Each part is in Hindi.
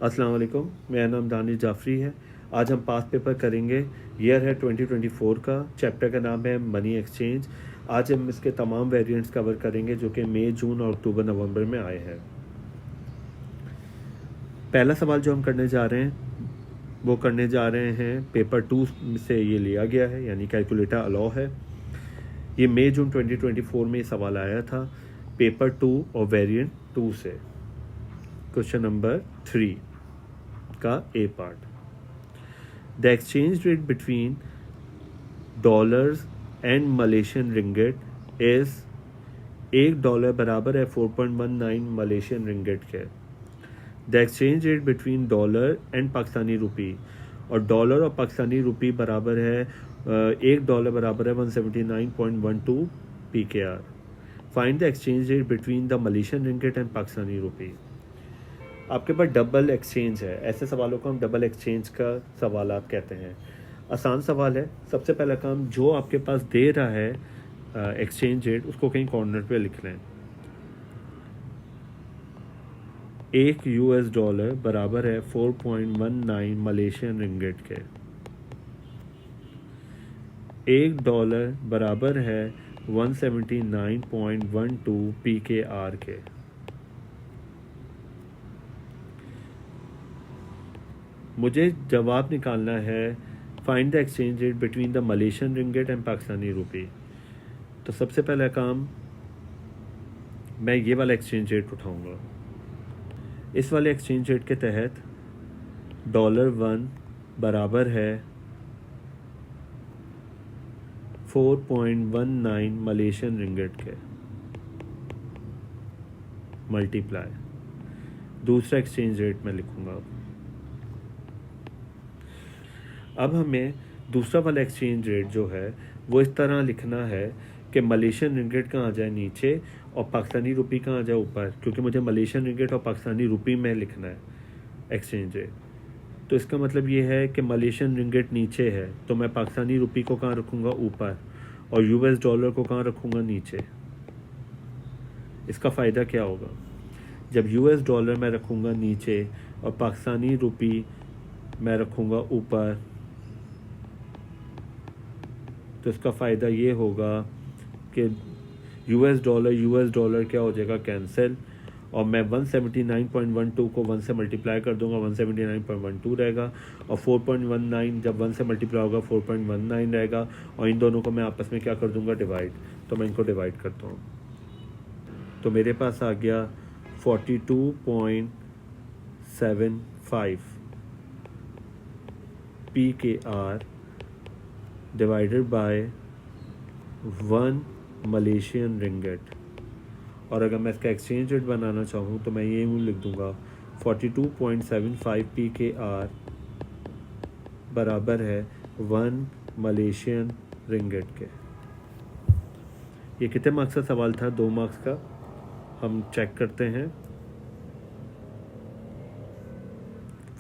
अस्सलाम वालेकुम, मेरा नाम दानिश जाफ़री है। आज हम पास्ट पेपर करेंगे। ईयर है 2024 का। चैप्टर का नाम है मनी एक्सचेंज। आज हम इसके तमाम वेरिएंट्स कवर करेंगे जो कि मई, जून और अक्टूबर, नवंबर में आए हैं। पहला सवाल जो हम करने जा रहे हैं वो करने जा रहे हैं पेपर 2 से ये लिया गया है, यानी कैलकुलेटर अलाउ है। ये मई जून 2024 में ये सवाल आया था पेपर 2 और वेरिएंट 2 से। क्वेश्चन नंबर 3 का A part. The exchange rate between dollars and Malaysian ringgit is $1 बराबर है 4.19 मलेशियन रिंगिट के। The exchange rate between dollar and Pakistani rupee, और डॉलर और पाकिस्तानी रुपी बराबर है $1 बराबर है 179.12 PKR। Find the exchange rate between the Malaysian ringgit and Pakistani rupee. आपके पास डबल एक्सचेंज है। ऐसे सवालों को हम डबल एक्सचेंज का सवाल आप कहते हैं। आसान सवाल है। सबसे पहला काम, जो आपके पास दे रहा है एक्सचेंज रेट, उसको कहीं कॉर्नर पे लिख लें। $1 बराबर है 4.19 मलेशियन रिंगिट के। $1 बराबर है 179.12 PKR के। मुझे जवाब निकालना है find the exchange rate between the Malaysian ringgit and Pakistani rupee. तो सबसे पहला काम, मैं ये वाला एक्सचेंज रेट उठाऊंगा। इस वाले एक्सचेंज रेट के तहत $1 बराबर है 4.19 मलेशियन रिंगिट के मल्टीप्लाई। दूसरा एक्सचेंज रेट मैं लिखूंगा। अब हमें दूसरा वाला एक्सचेंज रेट जो है वो इस तरह लिखना है कि मलेशियन रिंगिट कहाँ आ जाए नीचे और पाकिस्तानी रुपी कहाँ आ जाए ऊपर, क्योंकि मुझे मलेशियन रिंगिट और पाकिस्तानी रुपी में लिखना है एक्सचेंज रेट। तो इसका मतलब ये है कि मलेशियन रिंगिट नीचे है तो मैं पाकिस्तानी रुपी को कहाँ रखूँगा, ऊपर, और US डॉलर को कहाँ रखूँगा, नीचे। इसका फ़ायदा क्या होगा, जब US डॉलर मैं रखूँगा नीचे और पाकिस्तानी रुपी मैं रखूँगा ऊपर, तो इसका फ़ायदा ये होगा कि US डॉलर क्या हो जाएगा, कैंसिल, और मैं 179.12 को 1 से मल्टीप्लाई कर दूंगा, 179.12 रहेगा, और 4.19 जब 1 से मल्टीप्लाई होगा 4.19 रहेगा, और इन दोनों को मैं आपस में क्या कर दूंगा, डिवाइड। तो मैं इनको डिवाइड करता हूँ, तो मेरे पास आ गया 42.75 PKR divided by 1 Malaysian ringgit. और अगर मैं इसका एक्सचेंज रेट बनाना चाहूँ तो मैं ये लिख दूँगा 42.75 PKR बराबर है 1 मलेशियन रिंगिट के। ये कितने मार्क्स का सवाल था? 2 मार्क्स का। हम चेक करते हैं।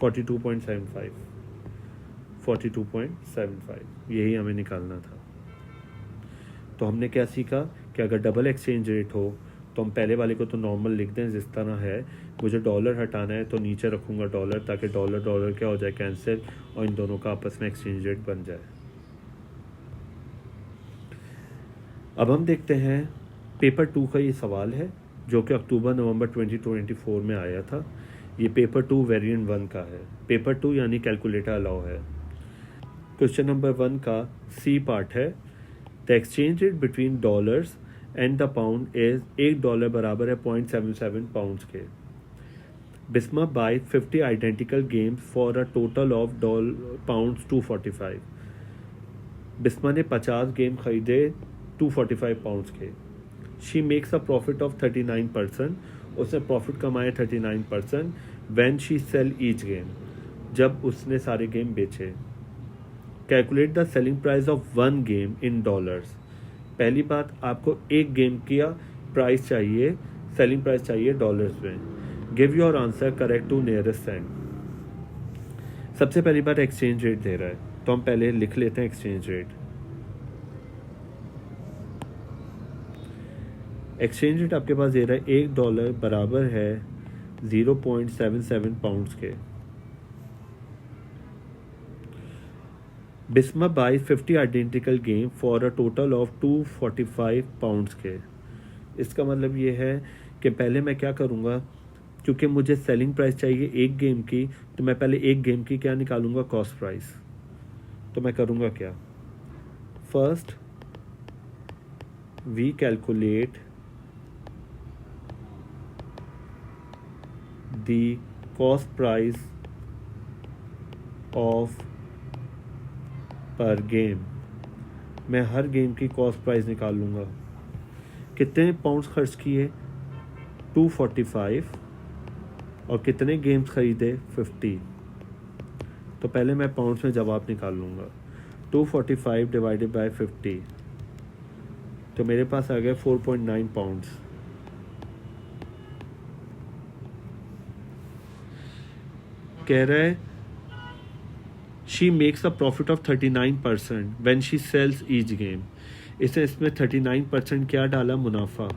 42.75 यही हमें निकालना था। तो हमने क्या सीखा कि अगर डबल एक्सचेंज रेट हो तो हम पहले वाले को तो नॉर्मल लिख दें जिस तरह है। मुझे डॉलर हटाना है तो नीचे रखूँगा डॉलर, ताकि डॉलर क्या हो जाए, कैंसिल, और इन दोनों का आपस में एक्सचेंज रेट बन जाए। अब हम देखते हैं पेपर 2 का ये सवाल है जो कि अक्टूबर नवंबर 2024 में आया था। ये पेपर 2 वेरिएंट 1 का है। पेपर 2 यानी कैलकुलेटर अलाउ है। क्वेश्चन नंबर 1 का सी पार्ट है। The exchange rate between dollars and the pound is $1 बराबर है 0.77 पाउंड्स के। Bisma buy 50 identical games for a total of pounds 245। Bisma ने 50 गेम खरीदे 245 पाउंड्स के। She makes a profit of 39%। उसने प्रॉफिट कमाया 39% when she sell each game, जब उसने सारे गेम बेचे। Calculate the selling price of 1 game in dollars. पहली बात, आपको एक गेम का प्राइस चाहिए, सेलिंग प्राइस चाहिए डॉलर्स में। Give your answer correct to nearest end. सबसे पहली बात एक्सचेंज रेट दे रहा है तो हम पहले लिख लेते हैं एक्सचेंज रेट। एक्सचेंज रेट आपके पास दे रहा है $1 बराबर है 0.77 पाउंड्स के। Bisma buy 50 identical game for a total of 245 pounds के। इसका मतलब ये है कि पहले मैं क्या करूँगा, क्योंकि मुझे सेलिंग प्राइस चाहिए एक गेम की, तो मैं पहले एक गेम की क्या निकालूंगा, कॉस्ट प्राइस। तो मैं करूँगा क्या, first we calculate the cost price of per game. मैं हर गेम की कॉस्ट प्राइस निकाल लूँगा। कितने पाउंड्स खर्च किए, 245, और कितने गेम्स खरीदे, 50। तो पहले मैं पाउंड्स में जवाब निकाल लूँगा। 245 डिवाइडेड बाय 50, तो मेरे पास आ गया 4.9 पाउंड्स। कह रहा है she makes a profit of 39% when she sales each game. इसमें 39% क्या डाला, मुनाफा।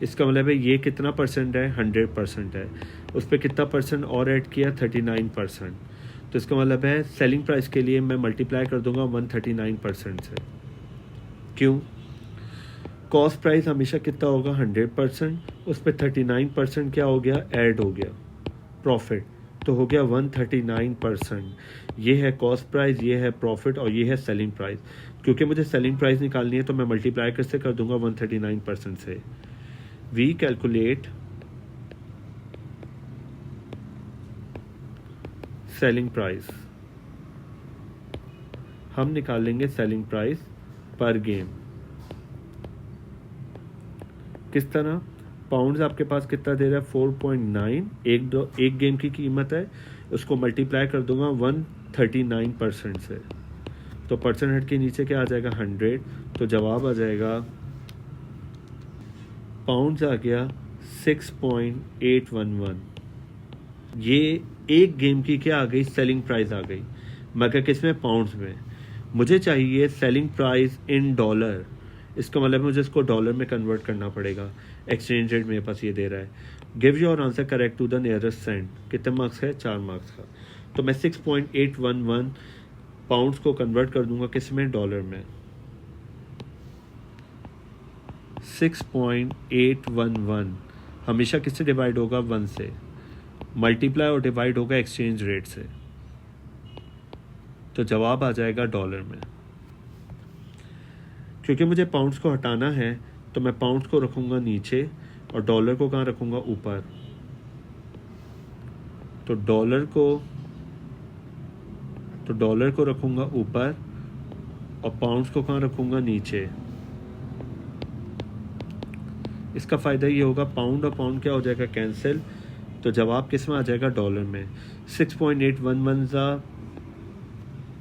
इसका मतलब है ये कितना परसेंट है, 100% है। उस पर कितना परसेंट और ऐड किया, 39%। तो इसका मतलब है सेलिंग प्राइस के लिए मैं मल्टीप्लाई कर दूंगा 139% से। क्यों, कॉस्ट प्राइस हमेशा कितना होगा, 100%, उस पर 39% क्या हो गया, ऐड हो गया, प्रॉफिट, तो हो गया 139%। ये है कॉस्ट प्राइस, ये है प्रॉफिट, और ये है सेलिंग प्राइस। क्योंकि मुझे सेलिंग प्राइस निकालनी है तो मैं मल्टीप्लाई कैसे कर दूंगा, 139% से। वी कैलकुलेट सेलिंग प्राइस, हम निकालेंगे सेलिंग प्राइस पर गेम। किस तरह, पाउंड्स आपके पास कितना दे रहा है, 4.9, एक गेम की कीमत है, उसको मल्टीप्लाई कर दूंगा 139% से। तो परसेंट हट के नीचे क्या आ जाएगा, 100। तो जवाब आ जाएगा, पाउंड्स आ गया 6.811। ये एक गेम की क्या आ गई, सेलिंग प्राइस आ गई, मगर किसमें, पाउंड्स में। मुझे चाहिए सेलिंग प्राइस इन डॉलर। इसका मतलब मुझे इसको डॉलर में कन्वर्ट करना पड़ेगा। एक्सचेंज रेट मेरे पास ये दे रहा है। Give your answer correct to the nearest cent. कितने मार्क्स है, 4 मार्क्स का। तो मैं 6.811 पाउंड्स को कन्वर्ट कर दूंगा किस में, डॉलर में। 6.811 हमेशा किससे डिवाइड होगा, 1 से। मल्टीप्लाई और डिवाइड होगा एक्सचेंज रेट से। तो जवाब आ जाएगा डॉलर में। क्योंकि मुझे पाउंड्स को हटाना है तो मैं पाउंड्स को रखूंगा नीचे और डॉलर को कहाँ रखूंगा, ऊपर। तो डॉलर को रखूंगा ऊपर और पाउंड्स को कहाँ रखूंगा, नीचे। इसका फ़ायदा ये होगा, पाउंड और पाउंड क्या हो जाएगा, कैंसिल। तो जवाब किस में आ जाएगा, डॉलर में। 6.811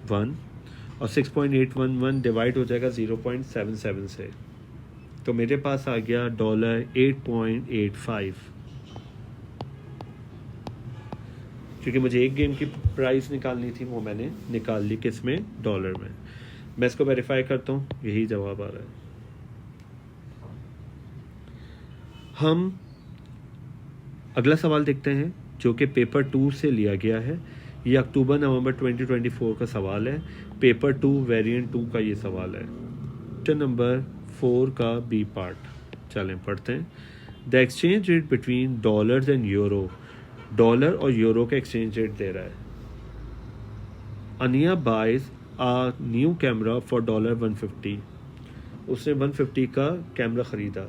1 और 6.811 डिवाइड हो जाएगा 0.77 से। तो मेरे पास आ गया $8.85। क्योंकि मुझे एक गेम की प्राइस निकालनी थी, वो मैंने निकाल ली किस में, डॉलर में। मैं इसको वेरीफाई करता हूँ, यही जवाब आ रहा है। हम अगला सवाल देखते हैं जो कि पेपर 2 से लिया गया है। ये अक्टूबर-नवंबर 2024 का सवाल है। पेपर 2 वेरिएंट 2 का ये सवाल है। क्वेश्चन नंबर 4 का बी पार्ट, चलें पढ़ते हैं। The exchange rate between dollars and euro. Dollar और यूरो का एक्सचेंज रेट दे रहा है। Ania buys a new camera for $150। उसने 150 का कैमरा ख़रीदा।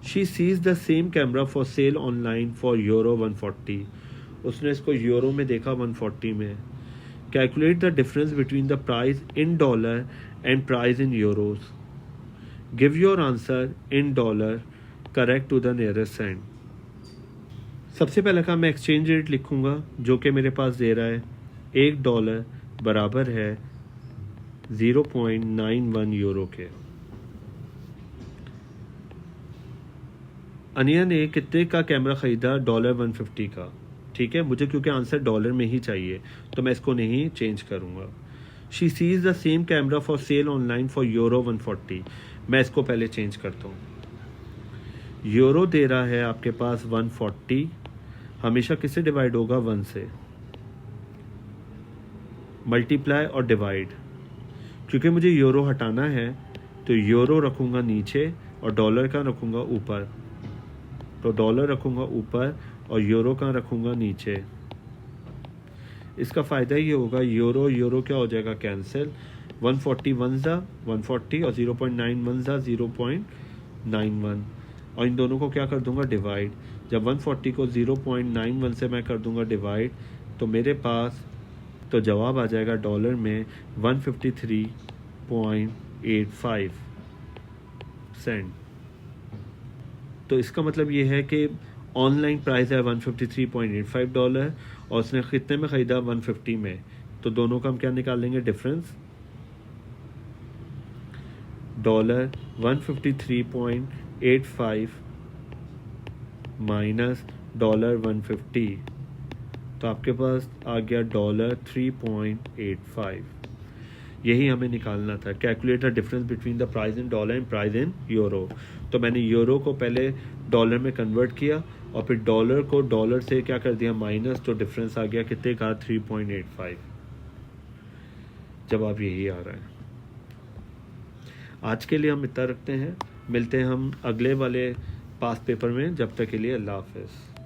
She sees the same camera for sale online for €140। उसने इसको यूरो में देखा, 140 में। Calculate the difference between the price in dollar and price in euros. Give your answer in dollar correct to the nearest Saint. सबसे पहले का मैं एक्सचेंज रेट लिखूंगा जो कि मेरे पास दे रहा है। $1 बराबर है 0.91 यूरो के। अनिया ने कितने का कैमरा ख़रीदा, $150 का। ठीक है, मुझे क्योंकि आंसर डॉलर में ही चाहिए तो मैं इसको नहीं चेंज करूँगा। She sees the same camera for sale online for €140। मैं इसको पहले चेंज करता हूँ। यूरो दे रहा है आपके पास 140, हमेशा किससे डिवाइड होगा, 1 से। मल्टीप्लाई और डिवाइड। क्योंकि मुझे यूरो हटाना है तो यूरो रखूँगा नीचे और डॉलर का रखूँगा ऊपर, तो डॉलर रखूँगा ऊपर और यूरो का रखूँगा नीचे। इसका फ़ायदा ये होगा, यूरो यूरो क्या हो जाएगा कैंसिल, 140 वन ज़ा 140 और 0.91 ज़ा 0.91, और इन दोनों को क्या कर दूंगा डिवाइड। जब 140 को 0.91 से मैं कर दूंगा डिवाइड तो मेरे पास तो जवाब आ जाएगा डॉलर में 153.85 सेंट। तो इसका मतलब ये है कि ऑनलाइन प्राइस है 153.85 डॉलर और उसने कितने में ख़रीदा 150 में, तो दोनों का हम क्या निकालेंगे डिफरेंस, डॉलर 153.85 माइनस डॉलर 150, तो आपके पास आ गया डॉलर 3.85। यही हमें निकालना था, calculate the difference between the price in dollar and price in euro. तो मैंने यूरो को पहले डॉलर में कन्वर्ट किया और फिर डॉलर को डॉलर से क्या कर दिया माइनस, तो डिफरेंस आ गया कितने का 3.85। जवाब यही आ रहा है। आज के लिए हम इतना रखते हैं, मिलते हैं हम अगले वाले पास पेपर में, जब तक के लिए अल्लाह हाफ़िज़।